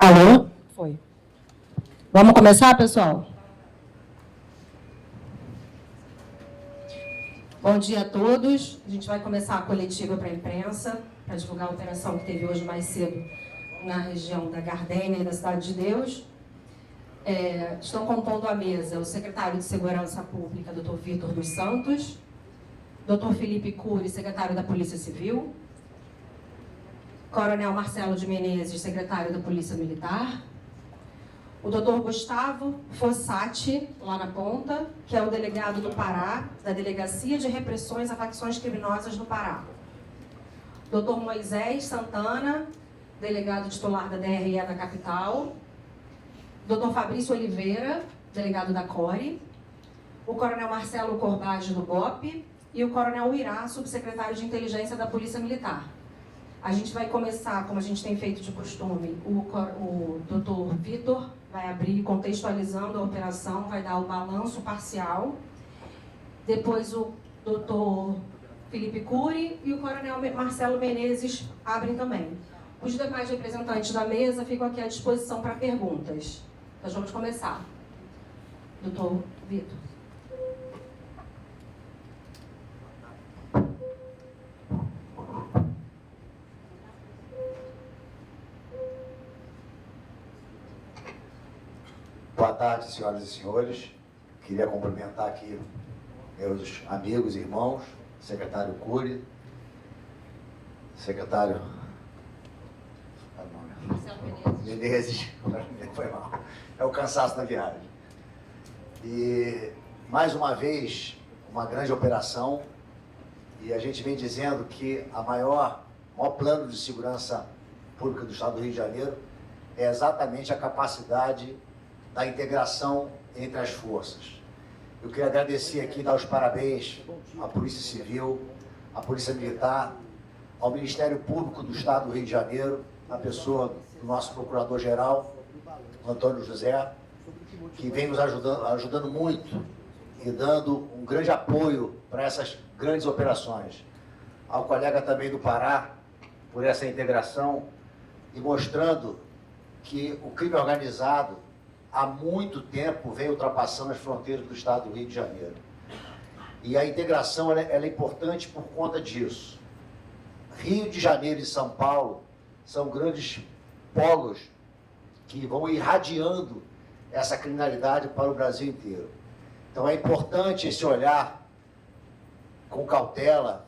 Alô? Foi. Vamos começar, pessoal? Bom dia a todos. A gente vai começar a coletiva para a imprensa, para divulgar a operação que teve hoje mais cedo na região da Gardênia e da Cidade de Deus. Estão compondo a mesa o secretário de Segurança Pública, Dr. Vitor dos Santos, Dr. Felipe Cury, secretário da Polícia Civil, Coronel Marcelo de Menezes, secretário da Polícia Militar, o Dr. Gustavo Fossati, lá na ponta, que é o delegado do Pará, da Delegacia de Repressões a Facções Criminosas do Pará, Dr. Moisés Santana, delegado titular da DRE da capital, Dr. Fabrício Oliveira, delegado da CORE, o Coronel Marcelo Corbage, do BOP, e o Coronel Irá, subsecretário de Inteligência da Polícia Militar. A gente vai começar, como a gente tem feito de costume, o Dr. Vitor vai abrir contextualizando a operação, vai dar o balanço parcial. Depois o Dr. Felipe Cury e o Coronel Marcelo Menezes abrem também. Os demais representantes da mesa ficam aqui à disposição para perguntas. Nós vamos começar. Dr. Vitor. Boa tarde, senhoras e senhores. Queria cumprimentar aqui meus amigos e irmãos, secretário Cury, secretário Menezes, foi mal, é o cansaço da viagem. E, mais uma vez, uma grande operação, e a gente vem dizendo que o maior plano de segurança pública do Estado do Rio de Janeiro é exatamente a capacidade da integração entre as forças. Eu queria agradecer aqui, dar os parabéns à Polícia Civil, à Polícia Militar, ao Ministério Público do Estado do Rio de Janeiro, na pessoa do nosso Procurador-Geral, Antônio José, que vem nos ajudando muito e dando um grande apoio para essas grandes operações. Ao colega também do Pará, por essa integração e mostrando que o crime organizado há muito tempo vem ultrapassando as fronteiras do Estado do Rio de Janeiro. E a integração ela é importante por conta disso. Rio de Janeiro e São Paulo são grandes polos que vão irradiando essa criminalidade para o Brasil inteiro. Então é importante esse olhar com cautela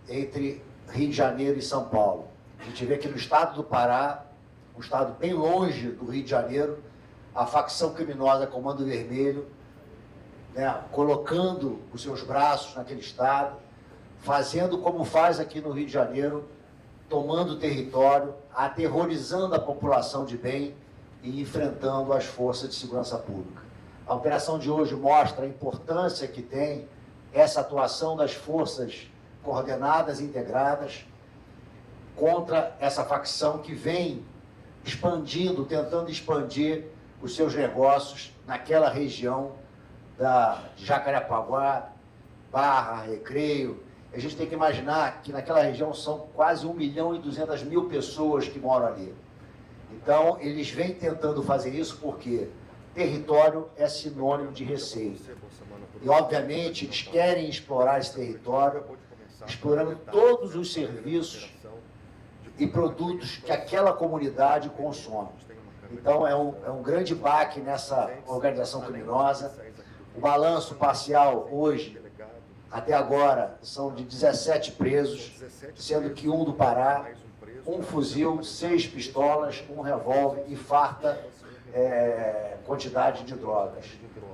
entre Rio de Janeiro e São Paulo. A gente vê que no estado do Pará, um estado bem longe do Rio de Janeiro, a facção criminosa Comando Vermelho, colocando os seus braços naquele estado, fazendo como faz aqui no Rio de Janeiro, tomando o território, aterrorizando a população de bem e enfrentando as forças de segurança pública. A operação de hoje mostra a importância que tem essa atuação das forças coordenadas e integradas contra essa facção que vem expandindo, tentando expandir os seus negócios naquela região de Jacarepaguá, Barra, Recreio. A gente tem que imaginar que naquela região são quase 1.200.000 pessoas que moram ali. Então, eles vêm tentando fazer isso porque território é sinônimo de receita. E, obviamente, eles querem explorar esse território, explorando todos os serviços e produtos que aquela comunidade consome. Então, é um grande baque nessa organização criminosa. O balanço parcial hoje, até agora, são de 17 presos, sendo que um do Pará, um fuzil, 6 pistolas, um revólver e farta quantidade de drogas.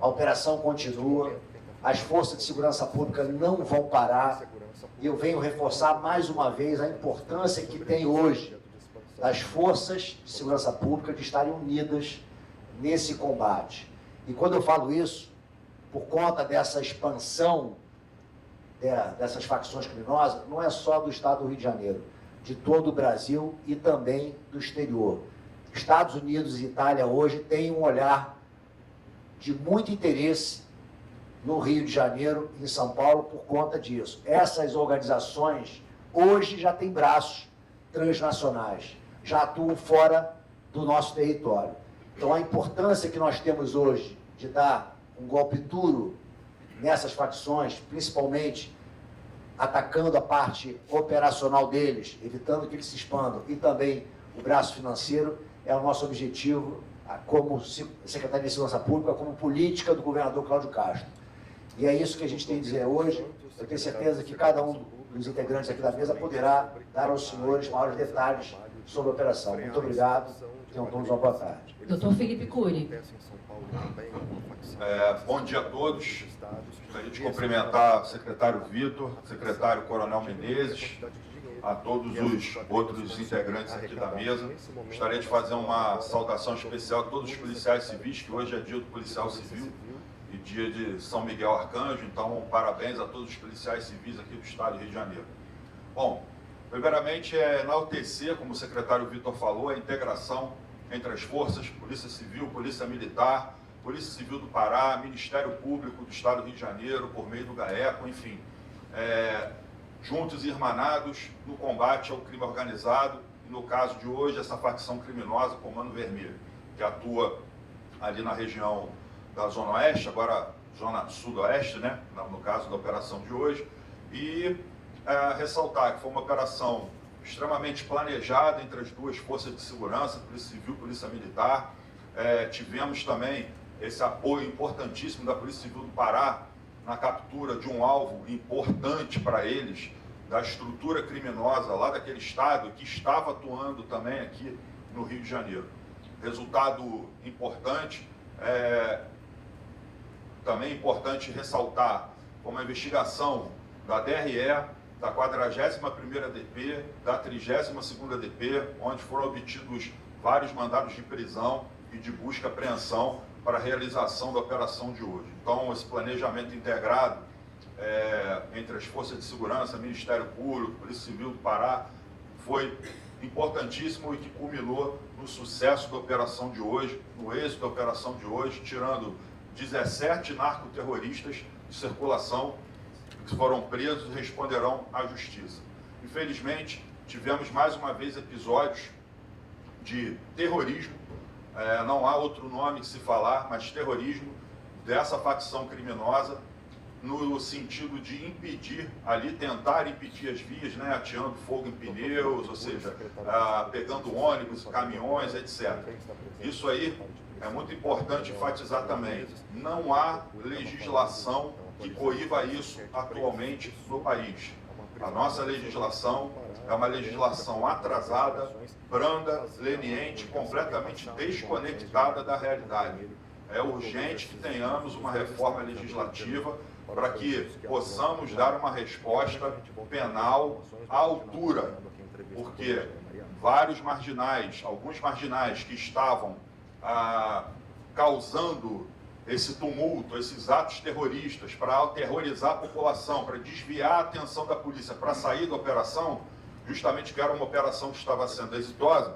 A operação continua, as forças de segurança pública não vão parar, e eu venho reforçar mais uma vez a importância que tem hoje das forças de segurança pública de estarem unidas nesse combate. E quando eu falo isso, por conta dessa expansão dessas facções criminosas, não é só do Estado do Rio de Janeiro, de todo o Brasil e também do exterior. Estados Unidos e Itália hoje têm um olhar de muito interesse no Rio de Janeiro e em São Paulo por conta disso. Essas organizações hoje já têm braços transnacionais, já atuam fora do nosso território. Então, a importância que nós temos hoje de dar um golpe duro nessas facções, principalmente atacando a parte operacional deles, evitando que eles se expandam, e também o braço financeiro, é o nosso objetivo como Secretaria de Segurança Pública, como política do governador Cláudio Castro. E é isso que a gente tem a dizer hoje. Eu tenho certeza que cada um dos integrantes aqui da mesa poderá dar aos senhores maiores detalhes sobre a operação. Muito obrigado. Tenham todos uma boa tarde. Doutor Felipe Cury. Bom dia a todos. Gostaria de cumprimentar o secretário Vitor, secretário Coronel Menezes, a todos os outros integrantes aqui da mesa. Gostaria de fazer uma saudação especial a todos os policiais civis, que hoje é dia do policial civil e dia de São Miguel Arcanjo, então parabéns a todos os policiais civis aqui do estado do Rio de Janeiro. Bom, primeiramente enaltecer, como o secretário Vitor falou, a integração entre as forças, Polícia Civil, Polícia Militar, Polícia Civil do Pará, Ministério Público do Estado do Rio de Janeiro, por meio do GAECO, enfim, juntos e irmanados no combate ao crime organizado, e no caso de hoje, essa facção criminosa, Comando Vermelho, que atua ali na região da Zona Oeste, agora Zona Sudoeste, né, no caso da operação de hoje, e ressaltar que foi uma operação extremamente planejada entre as duas forças de segurança, Polícia Civil e Polícia Militar. Tivemos também esse apoio importantíssimo da Polícia Civil do Pará na captura de um alvo importante para eles, da estrutura criminosa lá daquele estado, que estava atuando também aqui no Rio de Janeiro. Resultado importante, também importante ressaltar, uma investigação da DRE, da 41ª DP, da 32ª DP, onde foram obtidos vários mandados de prisão e de busca e apreensão para a realização da operação de hoje. Então, esse planejamento integrado entre as forças de segurança, Ministério Público, Polícia Civil do Pará, foi importantíssimo e que culminou no sucesso da operação de hoje, no êxito da operação de hoje, tirando 17 narcoterroristas de circulação que foram presos e responderão à justiça. Infelizmente, tivemos mais uma vez episódios de terrorismo, não há outro nome que se falar, mas terrorismo dessa facção criminosa, no sentido de impedir ali, tentar impedir as vias, né, ateando fogo em pneus, ou seja, pegando ônibus, caminhões, etc. Isso aí é muito importante enfatizar também. Não há legislação que coíba isso atualmente no país. A nossa legislação é uma legislação atrasada, branda, leniente, completamente desconectada da realidade. É urgente que tenhamos uma reforma legislativa para que possamos dar uma resposta penal à altura, porque vários marginais, alguns marginais que estavam causando esse tumulto, esses atos terroristas, para aterrorizar a população, para desviar a atenção da polícia, para sair da operação, justamente que era uma operação que estava sendo exitosa,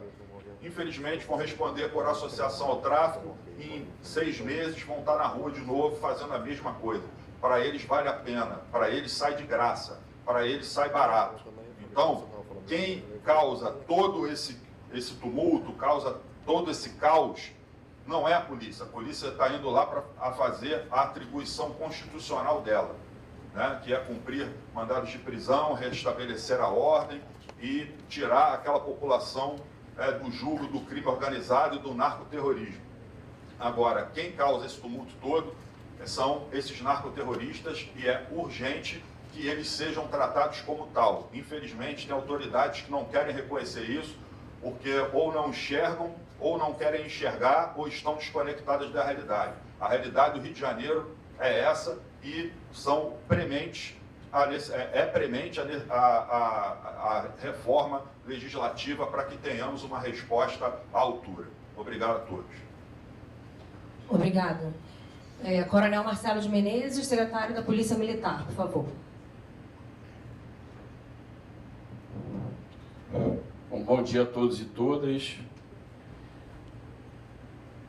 infelizmente vão responder por associação ao tráfico e em 6 meses vão estar na rua de novo fazendo a mesma coisa. Para eles vale a pena, para eles sai de graça, para eles sai barato. Então, quem causa todo esse tumulto, causa todo esse caos, não é a polícia está indo lá para fazer a atribuição constitucional dela, né, que é cumprir mandados de prisão, restabelecer a ordem e tirar aquela população do jugo do crime organizado e do narcoterrorismo. Agora, quem causa esse tumulto todo são esses narcoterroristas e é urgente que eles sejam tratados como tal. Infelizmente, tem autoridades que não querem reconhecer isso, porque ou não enxergam, ou não querem enxergar, ou estão desconectadas da realidade. A realidade do Rio de Janeiro é essa e são prementes, premente a reforma legislativa para que tenhamos uma resposta à altura. Obrigado a todos. Obrigada. Coronel Marcelo de Menezes, secretário da Polícia Militar, por favor. Bom dia a todos e todas.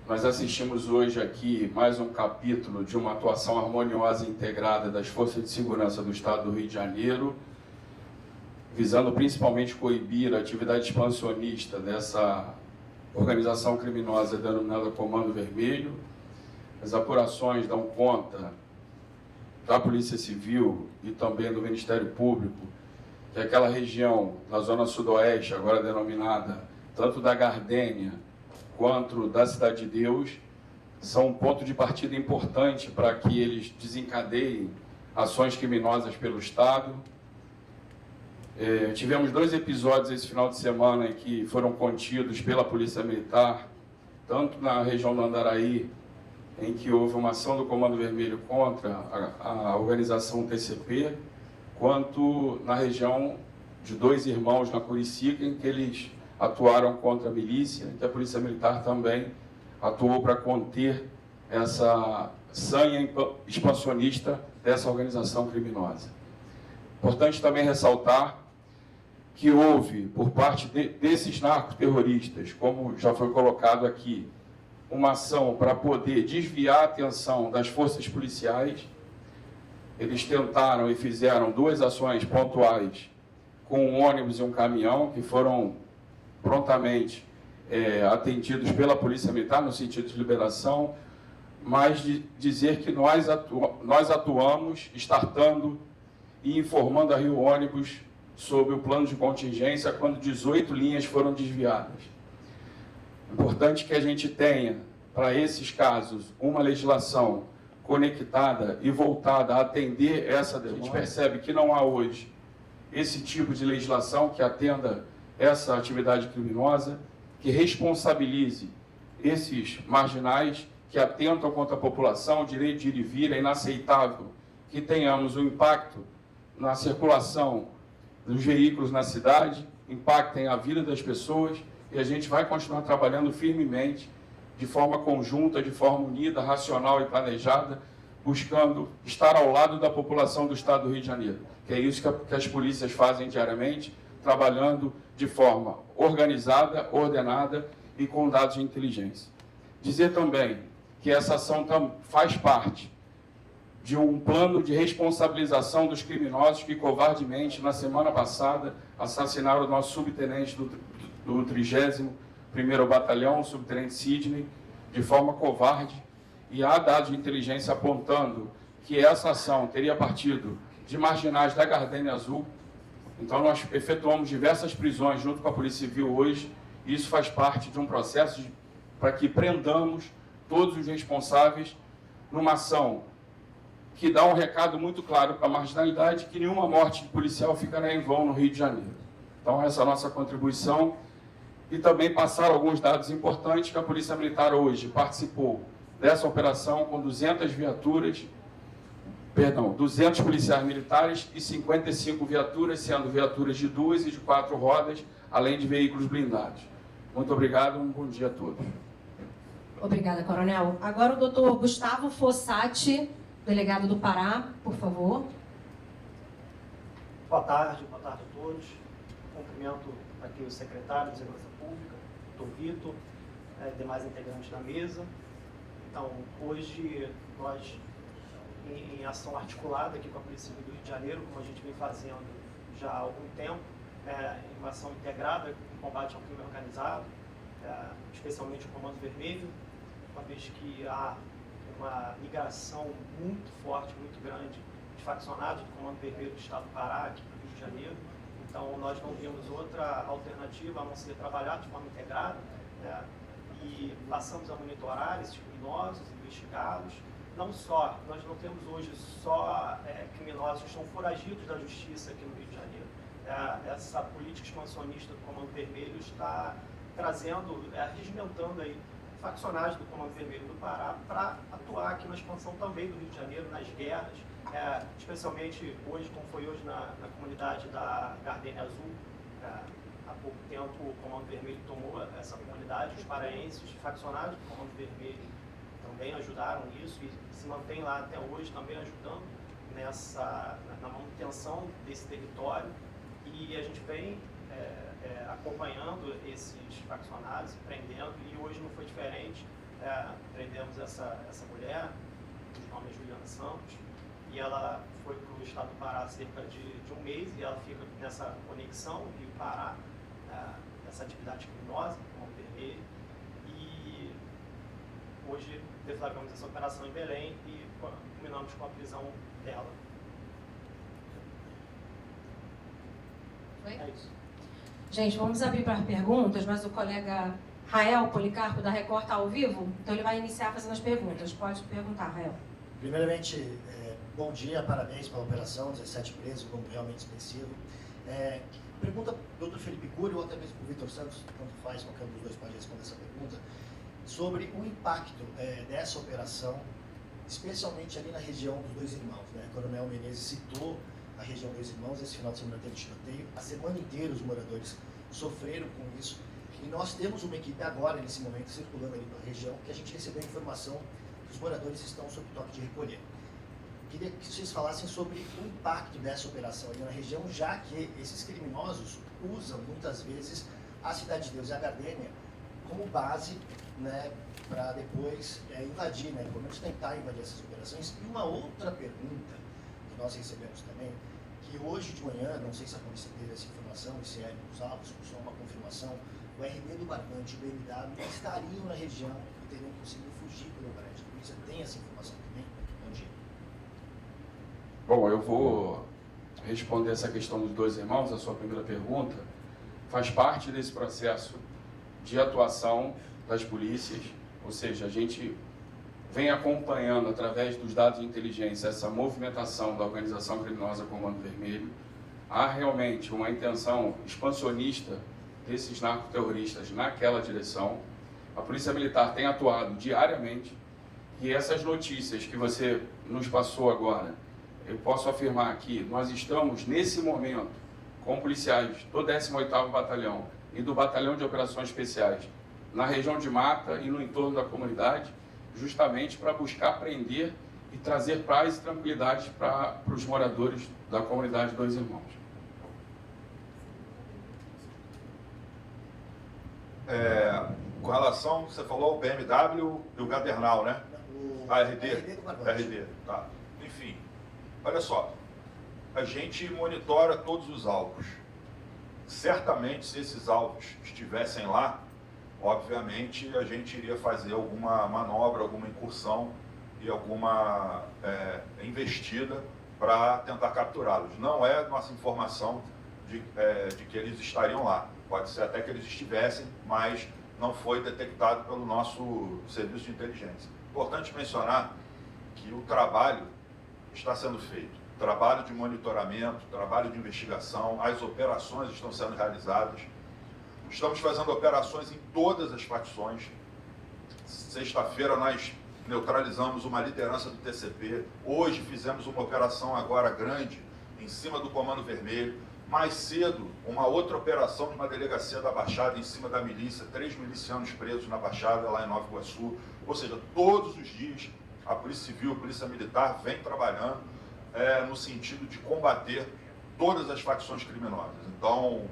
Nós assistimos hoje aqui mais um capítulo de uma atuação harmoniosa e integrada das Forças de Segurança do Estado do Rio de Janeiro, visando principalmente coibir a atividade expansionista dessa organização criminosa denominada Comando Vermelho. As apurações dão conta da Polícia Civil e também do Ministério Público que aquela região da Zona Sudoeste, agora denominada tanto da Gardênia quanto da Cidade de Deus, são um ponto de partida importante para que eles desencadeiem ações criminosas pelo Estado. Tivemos 2 episódios esse final de semana que foram contidos pela Polícia Militar, tanto na região do Andaraí, em que houve uma ação do Comando Vermelho contra a organização TCP, quanto na região de 2 irmãos na Curicica, em que eles atuaram contra a milícia, em que a Polícia Militar também atuou para conter essa sanha expansionista dessa organização criminosa. Importante também ressaltar que houve, por parte desses narcoterroristas, como já foi colocado aqui, uma ação para poder desviar a atenção das forças policiais. Eles tentaram e fizeram 2 ações pontuais com um ônibus e um caminhão, que foram prontamente atendidos pela Polícia Militar, no sentido de liberação, mas de dizer que nós atuamos, startando e informando a Rio Ônibus sobre o plano de contingência quando 18 linhas foram desviadas. Importante que a gente tenha, para esses casos, uma legislação conectada e voltada a atender essa demanda. A gente percebe que não há hoje esse tipo de legislação que atenda essa atividade criminosa, que responsabilize esses marginais que atentam contra a população, o direito de ir e vir. É inaceitável que tenhamos um impacto na circulação dos veículos na cidade, impactem a vida das pessoas, e a gente vai continuar trabalhando firmemente, de forma conjunta, de forma unida, racional e planejada, buscando estar ao lado da população do Estado do Rio de Janeiro, que é isso que as polícias fazem diariamente, trabalhando de forma organizada, ordenada e com dados de inteligência. Dizer também que essa ação faz parte de um plano de responsabilização dos criminosos que covardemente, na semana passada, assassinaram o nosso subtenente do 30º Batalhão, o subtenente Sidney, de forma covarde, e há dados de inteligência apontando que essa ação teria partido de marginais da Gardênia Azul. Então nós efetuamos diversas prisões junto com a Polícia Civil hoje, e isso faz parte de um processo para que prendamos todos os responsáveis numa ação que dá um recado muito claro para a marginalidade, que nenhuma morte de policial ficará em vão no Rio de Janeiro. Então essa é a nossa contribuição. E também passar alguns dados importantes, que a Polícia Militar hoje participou dessa operação com 200 policiais militares e 55 viaturas, sendo viaturas de 2 e de 4 rodas, além de veículos blindados. Muito obrigado, um bom dia a todos. Obrigada, Coronel. Agora o doutor Gustavo Fossati, delegado do Pará, por favor. Boa tarde a todos. Cumprimento aqui o secretário de Segurança Pública, doutor Vitor, demais integrantes da mesa. Então, hoje nós, em ação articulada aqui com a Polícia Civil do Rio de Janeiro, como a gente vem fazendo já há algum tempo, em uma ação integrada em combate ao crime organizado, especialmente o Comando Vermelho, uma vez que há uma ligação muito forte, muito grande, de faccionados do Comando Vermelho do Estado do Pará, aqui para o Rio de Janeiro. Então, nós não vimos outra alternativa a não ser trabalhar de forma integrada, e passamos a monitorar esses criminosos, investigá-los. Não só, nós não temos hoje só criminosos que estão foragidos da justiça aqui no Rio de Janeiro. Essa política expansionista do Comando Vermelho está trazendo, regimentando aí faccionagens do Comando Vermelho do Pará para atuar aqui na expansão também do Rio de Janeiro, nas guerras, especialmente hoje, como foi hoje na comunidade da Gardênia Azul. Há pouco tempo o Comando Vermelho tomou essa comunidade, os paraenses faccionados do Comando Vermelho também ajudaram nisso e se mantém lá até hoje também ajudando na manutenção desse território, e a gente vem acompanhando esses faccionados, prendendo, e hoje não foi diferente. Prendemos essa mulher, o nome é Juliana Santos, e ela foi para o estado do Pará há cerca de um mês, e ela fica nessa conexão Rio-Pará, essa atividade criminosa, Comando Vermelho, hoje deflagramos essa operação em Belém e culminamos com a prisão dela. Foi? É isso. Gente, vamos abrir para perguntas, mas o colega Rael Policarpo da Record está ao vivo, então ele vai iniciar fazendo as perguntas. Pode perguntar, Rael. Primeiramente, bom dia, parabéns pela operação, 17 presos, um número realmente expressivo. Pergunta para o Dr. Felipe Cury, ou até mesmo para o Vitor Santos, tanto faz, qualquer um dos dois pode responder essa pergunta, sobre o impacto dessa operação, especialmente ali na região dos Dois Irmãos. O Coronel Menezes citou a região dos Dois Irmãos, esse final de semana teve tiroteio, a semana inteira os moradores sofreram com isso, e nós temos uma equipe agora, nesse momento, circulando ali pela região, que a gente recebeu a informação que os moradores estão sob toque de recolher. Queria que vocês falassem sobre o impacto dessa operação ali na região, já que esses criminosos usam muitas vezes a Cidade de Deus e a Gardênia como base, para depois invadir, pelo menos tentar invadir essas operações. E uma outra pergunta que nós recebemos também, que hoje de manhã, não sei se a polícia teve essa informação, e se é nos autos, só uma confirmação, o RD do Barbante e o BMW estariam na região e teriam conseguido fugir pelo Barbante. A polícia tem essa informação também? Bom dia. Bom, eu vou responder essa questão dos Dois Irmãos, a sua primeira pergunta. Faz parte desse processo de atuação das polícias, ou seja, a gente vem acompanhando através dos dados de inteligência essa movimentação da organização criminosa Comando Vermelho. Há realmente uma intenção expansionista desses narcoterroristas naquela direção. A Polícia Militar tem atuado diariamente e essas notícias que você nos passou agora, eu posso afirmar que nós estamos nesse momento com policiais do 18º Batalhão e do Batalhão de Operações Especiais na região de Mata e no entorno da comunidade, justamente para buscar prender e trazer paz e tranquilidade para os moradores da comunidade Dois Irmãos. Com relação, você falou o BMW e o Gadernal, né? A RD. RD, tá. Enfim, olha só, a gente monitora todos os alvos. Certamente, se esses alvos estivessem lá, obviamente a gente iria fazer alguma manobra, alguma incursão e alguma investida para tentar capturá-los. Não é nossa informação de que eles estariam lá. Pode ser até que eles estivessem, mas não foi detectado pelo nosso serviço de inteligência. Importante mencionar que o trabalho está sendo feito. Trabalho de monitoramento, trabalho de investigação, as operações estão sendo realizadas. Estamos fazendo operações em todas as facções. Sexta-feira nós neutralizamos uma liderança do TCP. Hoje fizemos uma operação agora grande em cima do Comando Vermelho. Mais cedo, uma outra operação de uma delegacia da Baixada em cima da milícia, 3 milicianos presos na Baixada, lá em Nova Iguaçu. Ou seja, todos os dias a Polícia Civil, a Polícia Militar vem trabalhando no sentido de combater todas as facções criminosas. Então,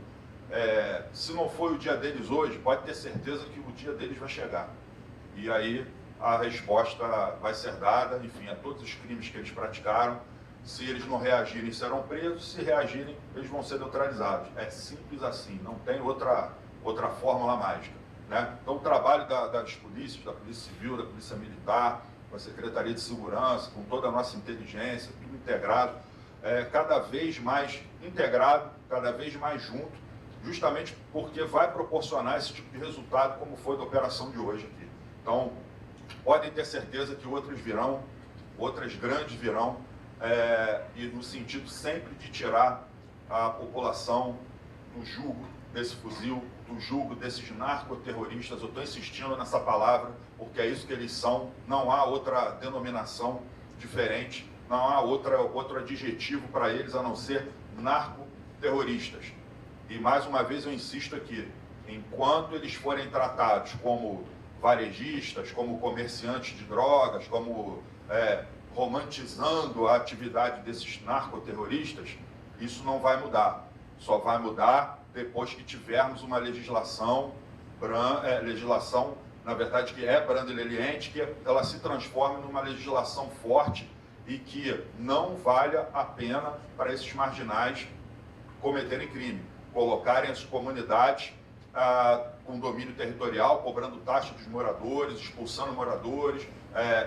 se não foi o dia deles hoje, pode ter certeza que o dia deles vai chegar. E aí a resposta vai ser dada, enfim, a todos os crimes que eles praticaram. Se eles não reagirem, serão presos. Se reagirem, eles vão ser neutralizados. É simples assim, não tem outra fórmula mágica, né? Então, o trabalho das polícias, da Polícia Civil, da Polícia Militar, com a Secretaria de Segurança, com toda a nossa inteligência, tudo integrado, cada vez mais integrado, cada vez mais junto, justamente porque vai proporcionar esse tipo de resultado, como foi da operação de hoje aqui. Então, podem ter certeza que outras virão, outras grandes virão, e no sentido sempre de tirar a população do jugo desse fuzil, do jugo desses narcoterroristas. Eu estou insistindo nessa palavra, porque é isso que eles são, não há outra denominação diferente, não há outro adjetivo para eles a não ser narcoterroristas. E mais uma vez eu insisto aqui, enquanto eles forem tratados como varejistas, como comerciantes de drogas, como romantizando a atividade desses narcoterroristas, isso não vai mudar. Só vai mudar depois que tivermos uma legislação, na verdade, que é brandileliente, que ela se transforme numa legislação forte e que não valha a pena para esses marginais cometerem crime, colocarem as comunidades com domínio territorial, cobrando taxa dos moradores, expulsando moradores,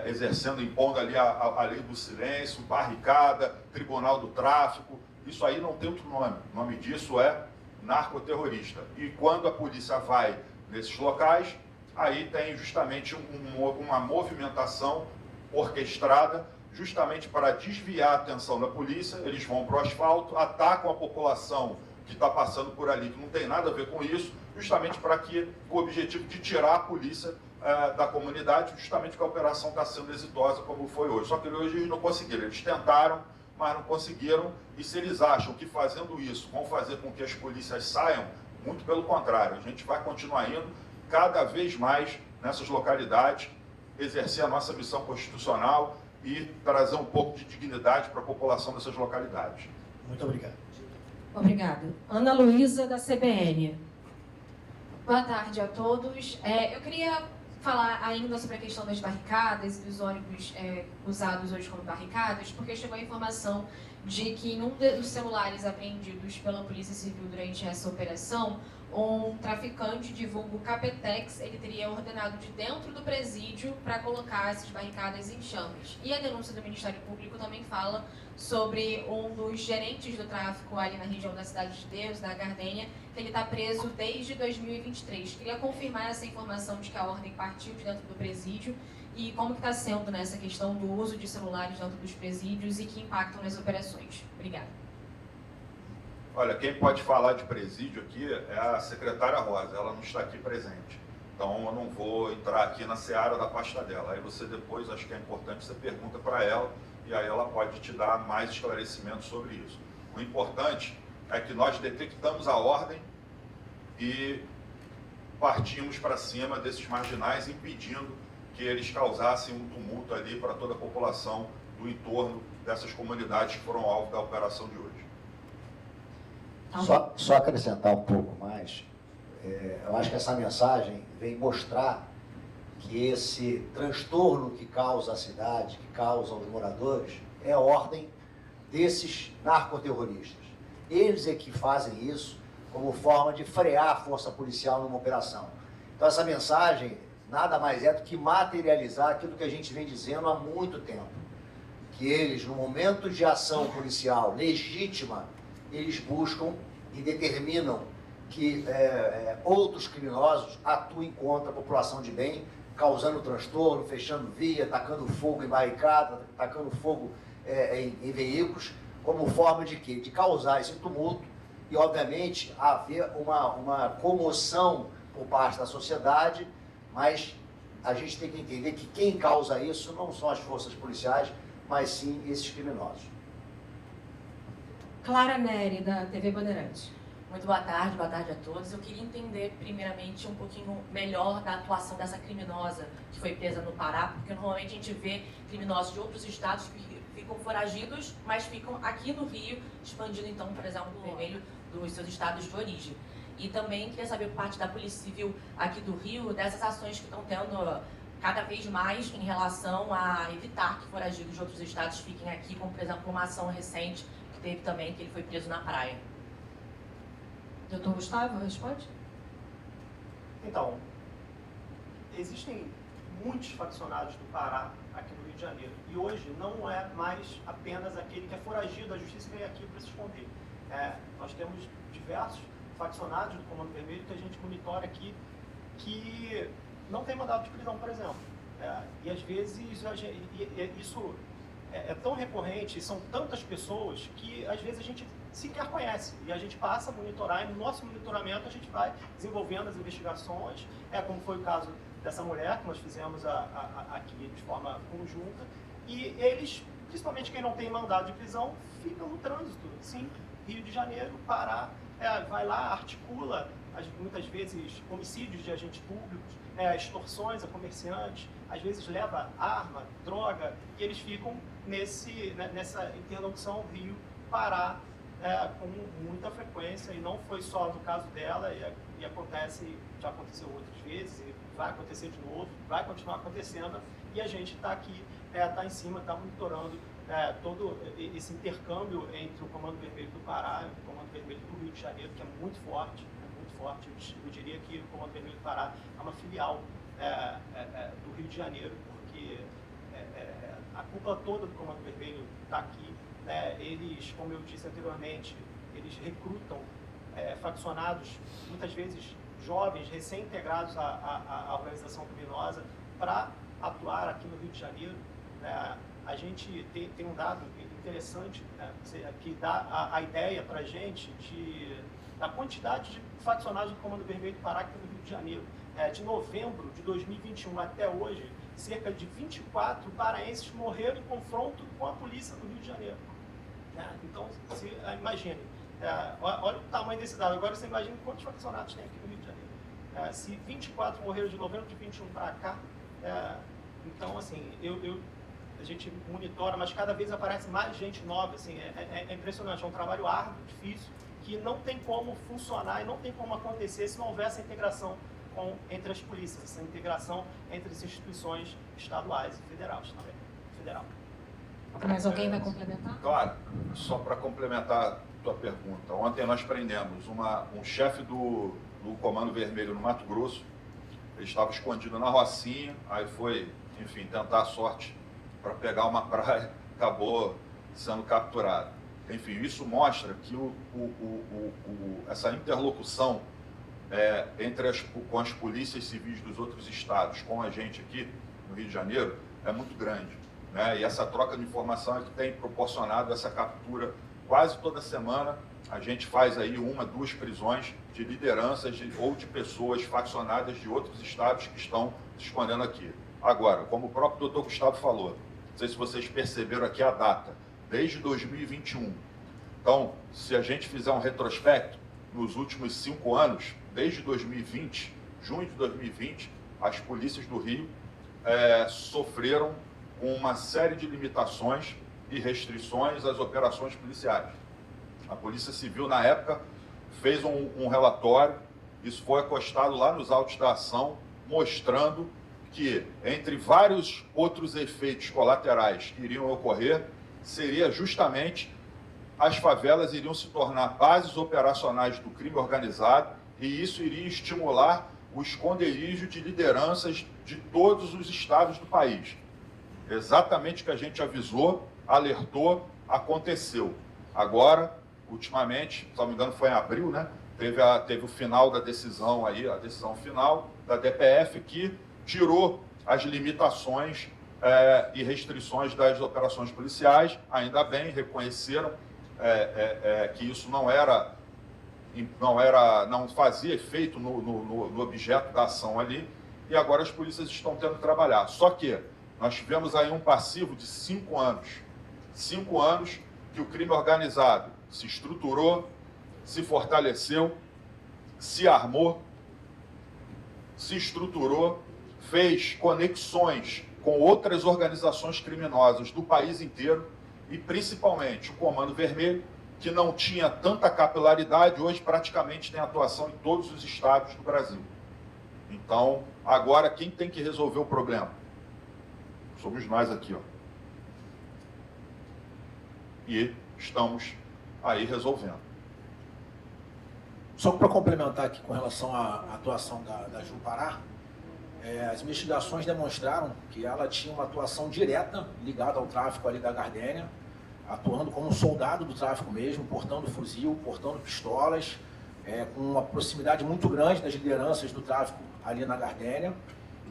exercendo, impondo ali a lei do silêncio, barricada, tribunal do tráfico. Isso aí não tem outro nome. O nome disso é narcoterrorista. E quando a polícia vai nesses locais, aí tem justamente uma movimentação orquestrada, justamente para desviar a atenção da polícia. Eles vão para o asfalto, atacam a população que está passando por ali, que não tem nada a ver com isso, justamente para que, com o objetivo de tirar a polícia da comunidade, justamente que a operação está sendo exitosa, como foi hoje. Só que hoje eles não conseguiram, eles tentaram, mas não conseguiram, e se eles acham que fazendo isso vão fazer com que as polícias saiam, muito pelo contrário, a gente vai continuar indo cada vez mais nessas localidades, exercer a nossa missão constitucional e trazer um pouco de dignidade para a população dessas localidades. Muito obrigado. Obrigada. Ana Luísa, da CBN. Boa tarde a todos. Eu queria falar ainda sobre a questão das barricadas e dos ônibus usados hoje como barricadas, porque chegou a informação de que em um dos celulares apreendidos pela Polícia Civil durante essa operação, um traficante de vulgo Capetex, ele teria ordenado de dentro do presídio para colocar essas barricadas em chamas. E a denúncia do Ministério Público também fala sobre um dos gerentes do tráfico ali na região da Cidade de Deus, da Gardênia, que ele está preso desde 2023. Queria confirmar essa informação de que a ordem partiu de dentro do presídio e como que está sendo nessa questão do uso de celulares dentro dos presídios e que impactam nas operações. Obrigada. Olha, quem pode falar de presídio aqui é a secretária Rosa, ela não está aqui presente. Então eu não vou entrar aqui na seara da pasta dela. Aí você depois, acho que é importante, você pergunta para ela e aí ela pode te dar mais esclarecimentos sobre isso. O importante é que nós detectamos a ordem e partimos para cima desses marginais, impedindo que eles causassem um tumulto ali para toda a população do entorno dessas comunidades que foram alvo da operação de hoje. Só acrescentar um pouco mais, eu acho que essa mensagem vem mostrar que esse transtorno que causa a cidade, que causa os moradores, é a ordem desses narcoterroristas. Eles é que fazem isso como forma de frear a força policial numa operação. Então essa mensagem nada mais é do que materializar aquilo que a gente vem dizendo há muito tempo. Que eles, no momento de ação policial legítima, eles buscam e determinam que outros criminosos atuem contra a população de bem, causando transtorno, fechando via, tacando fogo em barricada, tacando fogo em veículos, como forma de quê? De causar esse tumulto e, obviamente, haver uma comoção por parte da sociedade, mas a gente tem que entender que quem causa isso não são as forças policiais, mas sim esses criminosos. Clara Neri, da TV Bandeirantes. Muito boa tarde a todos. Eu queria entender, primeiramente, um pouquinho melhor da atuação dessa criminosa que foi presa no Pará, porque normalmente a gente vê criminosos de outros estados que ficam foragidos, mas ficam aqui no Rio, expandindo, então, por exemplo, o vermelho dos seus estados de origem. E também queria saber, por parte da Polícia Civil aqui do Rio, dessas ações que estão tendo cada vez mais em relação a evitar que foragidos de outros estados fiquem aqui, como, por exemplo, uma ação recente que teve também, que ele foi preso na praia. Doutor Gustavo, responde? Então, existem muitos faccionados do Pará aqui no Rio de Janeiro. E hoje não é mais apenas aquele que é foragido da justiça e veio aqui para se esconder. Nós temos diversos faccionados do Comando Vermelho que a gente monitora aqui que não tem mandado de prisão, por exemplo. E às vezes isso é tão recorrente, são tantas pessoas que às vezes a gente sequer conhece. E a gente passa a monitorar, e no nosso monitoramento a gente vai desenvolvendo as investigações, como foi o caso dessa mulher que nós fizemos aqui de forma conjunta. E eles, principalmente quem não tem mandado de prisão, ficam no trânsito. Sim, Rio de Janeiro, Pará, vai lá, articula, muitas vezes, homicídios de agentes públicos, extorsões a comerciantes, às vezes leva arma, droga, e eles ficam nessa interlocução Rio-Pará com muita frequência, e não foi só no caso dela, e acontece, já aconteceu outras vezes, e vai acontecer de novo, vai continuar acontecendo, e a gente está aqui, está em cima, está monitorando todo esse intercâmbio entre o Comando Vermelho do Pará e o Comando Vermelho do Rio de Janeiro, que é muito forte, muito forte. Eu diria que o Comando Vermelho do Pará é uma filial do Rio de Janeiro, porque a culpa toda do Comando Vermelho está aqui. Eles, como eu disse anteriormente, eles recrutam faccionados, muitas vezes jovens, recém-integrados à organização criminosa, para atuar aqui no Rio de Janeiro. A gente tem um dado interessante, que dá a ideia para a gente da quantidade de faccionados do Comando Vermelho do Pará aqui no Rio de Janeiro. De novembro de 2021 até hoje, cerca de 24 paraenses morreram em confronto com a polícia do Rio de Janeiro. Então, imagine, olha o tamanho desse dado. Agora você imagina quantos faccionados tem aqui no Rio de Janeiro. Se 24 morreram de novembro de 21 para cá, então, assim, a gente monitora, mas cada vez aparece mais gente nova. Assim, é impressionante, é um trabalho árduo, difícil, que não tem como funcionar e não tem como acontecer se não houver essa integração entre as polícias, essa integração entre as instituições estaduais e federais também. Federal. Mais alguém vai complementar? Claro, só para complementar a tua pergunta. Ontem nós prendemos um chefe do Comando Vermelho no Mato Grosso. Ele estava escondido na Rocinha, aí foi, enfim, tentar a sorte para pegar uma praia, acabou sendo capturado. Enfim, isso mostra que essa interlocução com as polícias civis dos outros estados, com a gente aqui no Rio de Janeiro, é muito grande. E essa troca de informação é que tem proporcionado essa captura quase toda semana. A gente faz aí 1, 2 prisões de lideranças ou de pessoas faccionadas de outros estados que estão se escondendo aqui. Agora, como o próprio doutor Gustavo falou, não sei se vocês perceberam aqui a data, desde 2021. Então, se a gente fizer um retrospecto, nos últimos 5 anos, desde 2020, junho de 2020, as polícias do Rio sofreram com uma série de limitações e restrições às operações policiais. A Polícia Civil, na época, fez um relatório, isso foi acostado lá nos autos da ação, mostrando que, entre vários outros efeitos colaterais que iriam ocorrer, seria justamente as favelas iriam se tornar bases operacionais do crime organizado e isso iria estimular o esconderijo de lideranças de todos os estados do país. Exatamente o que a gente avisou, alertou, aconteceu. Agora, ultimamente, se não me engano foi em abril, né? Teve o final da decisão aí, a decisão final da DPF que tirou as limitações e restrições das operações policiais. Ainda bem, reconheceram que isso não fazia efeito no objeto da ação ali, e agora as polícias estão tendo que trabalhar. Só que nós tivemos aí um passivo de 5 anos. 5 anos que o crime organizado se estruturou, se fortaleceu, se armou, se estruturou, fez conexões com outras organizações criminosas do país inteiro e principalmente o Comando Vermelho, que não tinha tanta capilaridade, hoje praticamente tem atuação em todos os estados do Brasil. Então, agora quem tem que resolver o problema? Somos nós aqui, ó. E estamos aí resolvendo. Só para complementar aqui com relação à atuação da Ju Pará, as investigações demonstraram que ela tinha uma atuação direta ligada ao tráfico ali da Gardênia, atuando como um soldado do tráfico mesmo, portando fuzil, portando pistolas, com uma proximidade muito grande das lideranças do tráfico ali na Gardênia.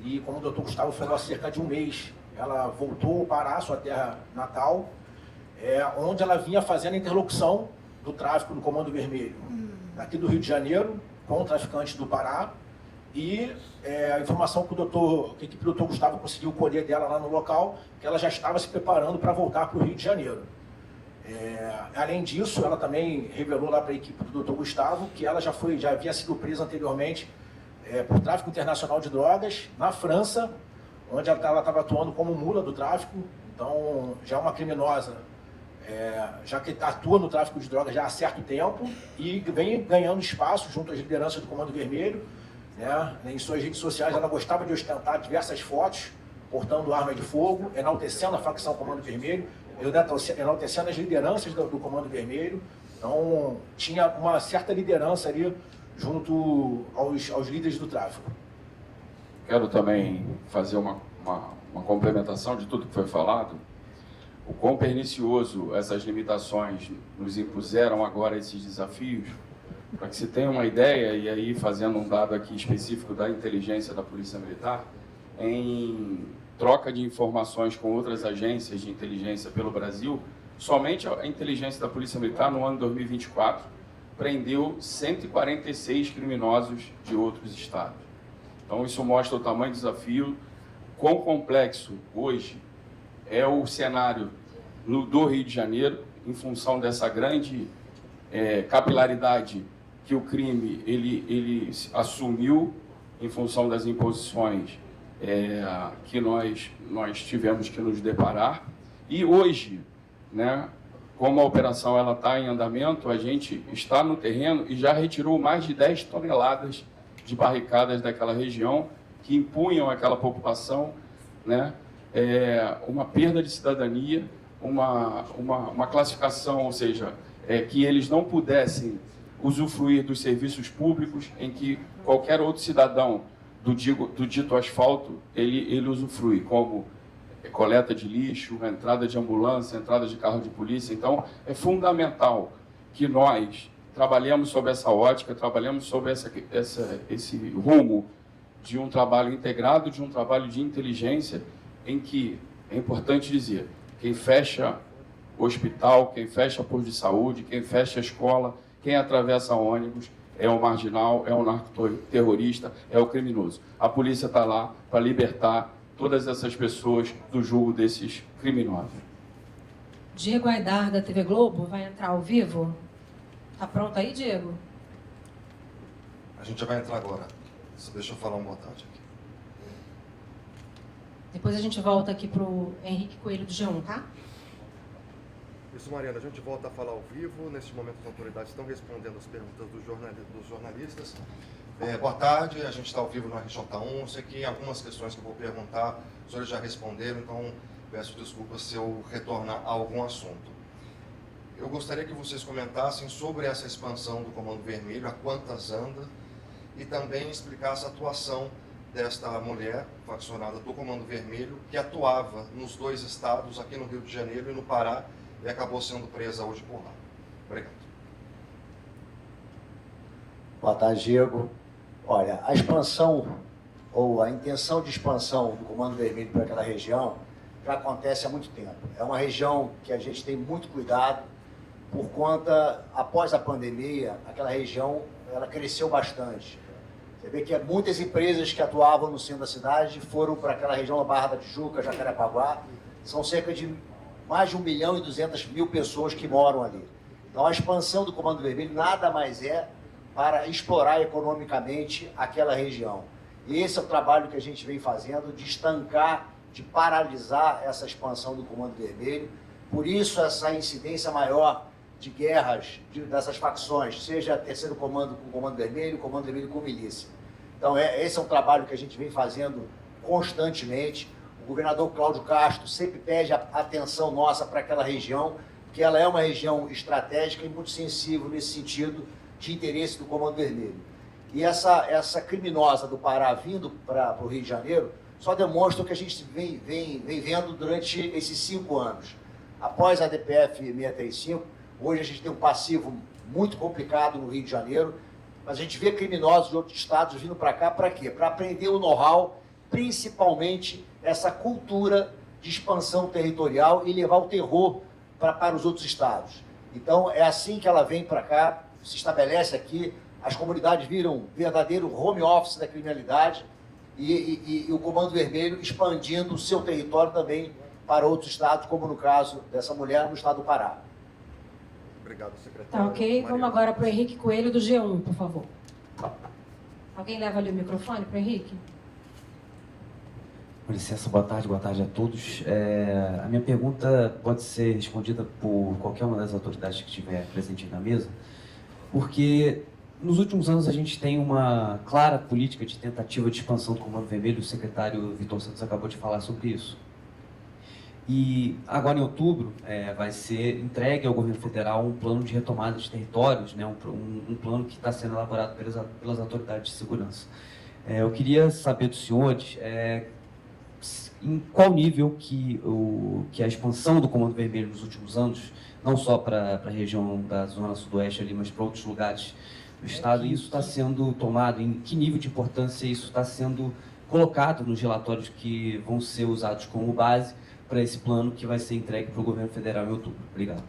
E como o doutor Gustavo falou, há cerca de um mês, ela voltou ao Pará, sua terra natal, onde ela vinha fazendo a interlocução do tráfico do Comando Vermelho, aqui do Rio de Janeiro, com traficantes do Pará, e a informação que a equipe do doutor Gustavo conseguiu colher dela lá no local, que ela já estava se preparando para voltar para o Rio de Janeiro. Além disso, ela também revelou lá para a equipe do doutor Gustavo que ela já havia sido presa anteriormente por tráfico internacional de drogas na França, onde ela estava atuando como mula do tráfico. Então, já é uma criminosa, já que atua no tráfico de drogas já há certo tempo e vem ganhando espaço junto às lideranças do Comando Vermelho. Em suas redes sociais, ela gostava de ostentar diversas fotos, portando arma de fogo, enaltecendo a facção Comando Vermelho, enaltecendo as lideranças do Comando Vermelho. Então, tinha uma certa liderança ali junto aos líderes do tráfico. Quero também fazer uma complementação de tudo que foi falado. O quão pernicioso essas limitações nos impuseram agora esses desafios, para que se tenha uma ideia, e aí fazendo um dado aqui específico da inteligência da Polícia Militar, em troca de informações com outras agências de inteligência pelo Brasil, somente a inteligência da Polícia Militar, no ano de 2024, prendeu 146 criminosos de outros estados. Então, isso mostra o tamanho do desafio, quão complexo hoje é o cenário do Rio de Janeiro, em função dessa grande capilaridade que o crime ele assumiu em função das imposições que nós tivemos que nos deparar. E hoje, né, como a operação está em andamento, a gente está no terreno e já retirou mais de 10 toneladas de barricadas daquela região que impunham àquela população, né, uma perda de cidadania, uma classificação, ou seja, que eles não pudessem usufruir dos serviços públicos em que qualquer outro cidadão do dito asfalto ele usufrui, como coleta de lixo, entrada de ambulância, entrada de carro de polícia. Então, é fundamental que nós trabalhemos sob essa ótica, trabalhemos sob esse rumo de um trabalho integrado, de um trabalho de inteligência, em que, é importante dizer, quem fecha hospital, quem fecha posto de saúde, quem fecha escola, quem atravessa ônibus, é o marginal, é o narcoterrorista, é o criminoso. A polícia está lá para libertar todas essas pessoas do jugo desses criminosos. Diego Aidar, da TV Globo, vai entrar ao vivo. Tá pronto aí, Diego? A gente já vai entrar agora. Só deixa eu falar uma boa tarde aqui. Depois a gente volta aqui para o Henrique Coelho do G1, tá? Isso, Mariana, a gente volta a falar ao vivo. Neste momento, as autoridades estão respondendo as perguntas dos jornalistas. Boa tarde, a gente está ao vivo no RJ1. Eu sei que algumas questões que eu vou perguntar, os senhores já responderam, então peço desculpas se eu retornar a algum assunto. Eu gostaria que vocês comentassem sobre essa expansão do Comando Vermelho, a quantas anda, e também explicasse a atuação desta mulher faccionada do Comando Vermelho, que atuava nos 2 estados, aqui no Rio de Janeiro e no Pará, e acabou sendo presa hoje por lá. Obrigado. Boa tarde, Diego. Olha, a expansão, ou a intenção de expansão do Comando Vermelho para aquela região, já acontece há muito tempo. É uma região que a gente tem muito cuidado, por conta, após a pandemia, aquela região ela cresceu bastante. Você vê que muitas empresas que atuavam no centro da cidade foram para aquela região da Barra da Tijuca, Jacarepaguá. São cerca de mais de 1.200.000 pessoas que moram ali. Então, a expansão do Comando Vermelho nada mais é para explorar economicamente aquela região. E esse é o trabalho que a gente vem fazendo, de estancar, de paralisar essa expansão do Comando Vermelho. Por isso, essa incidência maior de guerras dessas facções, seja terceiro comando com o Comando Vermelho, Comando Vermelho com milícia. Então, esse é um trabalho que a gente vem fazendo constantemente. O governador Cláudio Castro sempre pede a atenção nossa para aquela região, porque ela é uma região estratégica e muito sensível nesse sentido de interesse do Comando Vermelho. E essa criminosa do Pará vindo para o Rio de Janeiro só demonstra o que a gente vem vendo durante esses 5 anos. Após a DPF 635, hoje a gente tem um passivo muito complicado no Rio de Janeiro, mas a gente vê criminosos de outros estados vindo para cá para quê? Para aprender o know-how, principalmente essa cultura de expansão territorial e levar o terror para os outros estados. Então, é assim que ela vem para cá, se estabelece aqui, as comunidades viram um verdadeiro home office da criminalidade e o Comando Vermelho expandindo o seu território também para outros estados, como no caso dessa mulher no estado do Pará. Obrigado, secretário. Tá ok? Mariana. Vamos agora para o Henrique Coelho do G1, por favor. Alguém leva ali o microfone para o Henrique? Com licença, boa tarde a todos. A minha pergunta pode ser respondida por qualquer uma das autoridades que estiver presente na mesa, porque nos últimos anos a gente tem uma clara política de tentativa de expansão do Comando Vermelho, o secretário Vitor Santos acabou de falar sobre isso. E agora, em outubro, vai ser entregue ao governo federal um plano de retomada de territórios, né, um plano que está sendo elaborado pelas autoridades de segurança. Eu queria saber dos senhores em qual nível que a expansão do Comando Vermelho nos últimos anos, não só para a região da Zona Sudoeste ali, mas para outros lugares do Estado, isso está sendo tomado, em que nível de importância isso está sendo colocado nos relatórios que vão ser usados como base para esse plano que vai ser entregue para o governo federal em outubro. Obrigado.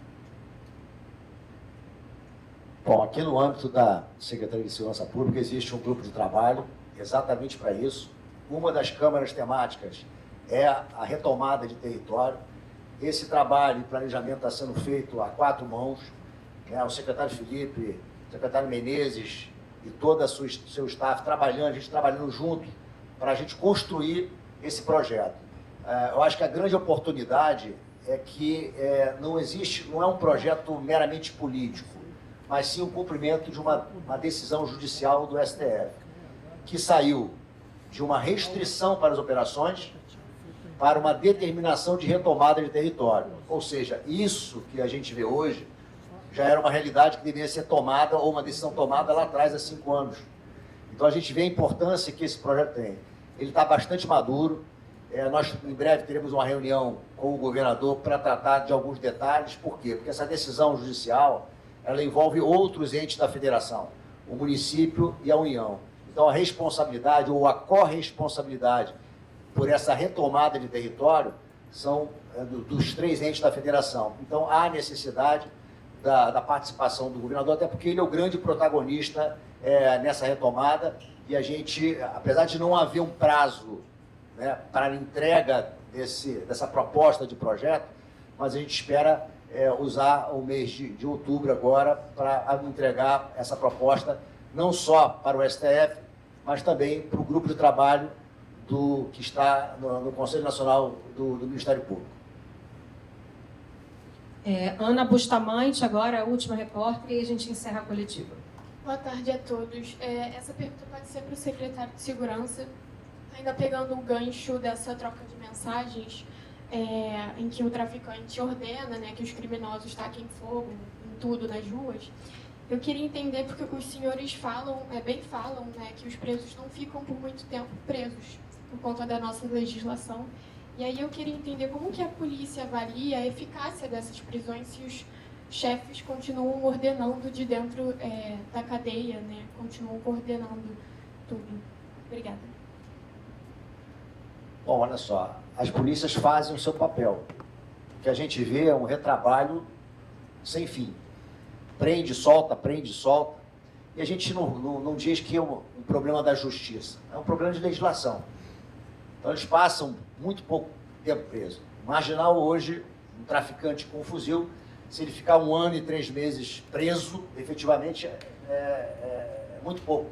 Bom, aqui no âmbito da Secretaria de Segurança Pública existe um grupo de trabalho exatamente para isso. Uma das câmaras temáticas é a retomada de território. Esse trabalho e planejamento está sendo feito a 4 mãos. Né? O secretário Felipe, o secretário Menezes e todo o seu staff trabalhando, a gente trabalhando junto para a gente construir esse projeto. Eu acho que a grande oportunidade é que não é um projeto meramente político, mas sim o cumprimento de uma decisão judicial do STF, que saiu de uma restrição para as operações para uma determinação de retomada de território. Ou seja, isso que a gente vê hoje já era uma realidade que deveria ser tomada, ou uma decisão tomada lá atrás, há 5 anos. Então a gente vê a importância que esse projeto tem. Ele está bastante maduro. Nós, em breve, teremos uma reunião com o governador para tratar de alguns detalhes. Por quê? Porque essa decisão judicial, ela envolve outros entes da federação, o município e a União. Então, a responsabilidade ou a corresponsabilidade por essa retomada de território são dos 3 entes da federação. Então, há necessidade da participação do governador, até porque ele é o grande protagonista nessa retomada. E a gente, apesar de não haver um prazo, né, para a entrega dessa proposta de projeto, mas a gente espera usar o mês de outubro agora para entregar essa proposta não só para o STF, mas também para o grupo de trabalho que está no Conselho Nacional do Ministério Público. Ana Bustamante, agora a última repórter, e a gente encerra a coletiva. Boa tarde a todos. Essa pergunta pode ser para o secretário de Segurança. Ainda pegando o gancho dessa troca de mensagens, em que o traficante ordena, né, que os criminosos taquem fogo em tudo nas ruas, eu queria entender, porque os senhores falam, né, que os presos não ficam por muito tempo presos, por conta da nossa legislação. E aí eu queria entender como que a polícia avalia a eficácia dessas prisões se os chefes continuam ordenando de dentro da cadeia, né, continuam coordenando tudo. Obrigada. Bom, olha só, as polícias fazem o seu papel. O que a gente vê é um retrabalho sem fim. Prende, solta, e a gente não diz que é um problema da justiça, é um problema de legislação. Então eles passam muito pouco tempo preso. Marginal hoje, um traficante com um fuzil, se ele ficar 1 ano e 3 meses preso, efetivamente é muito pouco.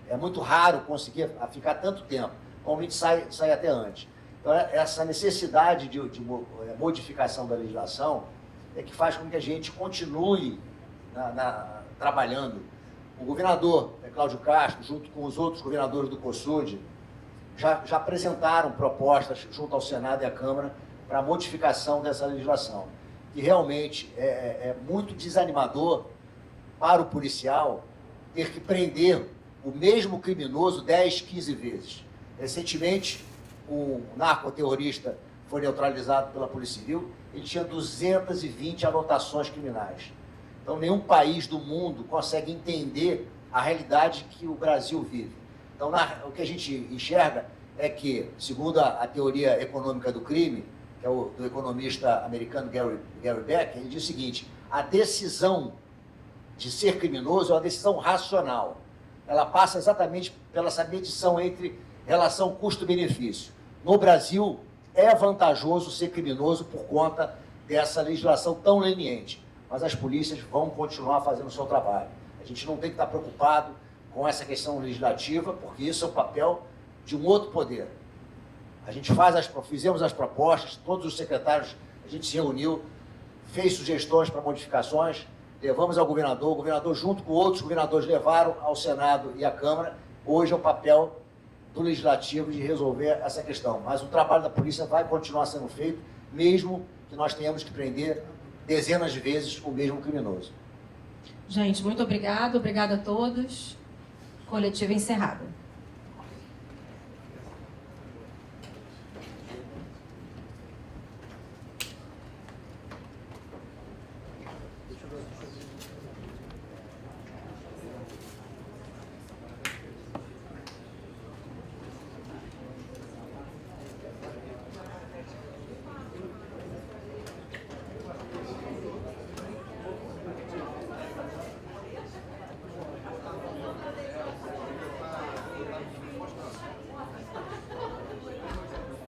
É muito raro conseguir ficar tanto tempo. Normalmente sai até antes. Então, essa necessidade de modificação da legislação é que faz com que a gente continue trabalhando. O governador Cláudio Castro, junto com os outros governadores do COSUD, já apresentaram propostas junto ao Senado e à Câmara para a modificação dessa legislação. E realmente é muito desanimador para o policial ter que prender o mesmo criminoso 10, 15 vezes. Recentemente, um narcoterrorista foi neutralizado pela Polícia Civil, ele tinha 220 anotações criminais. Então, nenhum país do mundo consegue entender a realidade que o Brasil vive. Então, o que a gente enxerga é que, segundo a teoria econômica do crime, que é do economista americano Gary Becker, ele diz o seguinte: a decisão de ser criminoso é uma decisão racional. Ela passa exatamente pela essa medição entre relação custo-benefício. No Brasil, é vantajoso ser criminoso por conta dessa legislação tão leniente, mas as polícias vão continuar fazendo o seu trabalho. A gente não tem que estar preocupado com essa questão legislativa, porque isso é o papel de um outro poder. A gente fizemos as propostas, todos os secretários, a gente se reuniu, fez sugestões para modificações, levamos ao governador, o governador junto com outros governadores levaram ao Senado e à Câmara. Hoje é o papel do Legislativo de resolver essa questão. Mas o trabalho da polícia vai continuar sendo feito mesmo que nós tenhamos que prender dezenas de vezes o mesmo criminoso. Gente, muito obrigada a todos. Coletiva encerrada.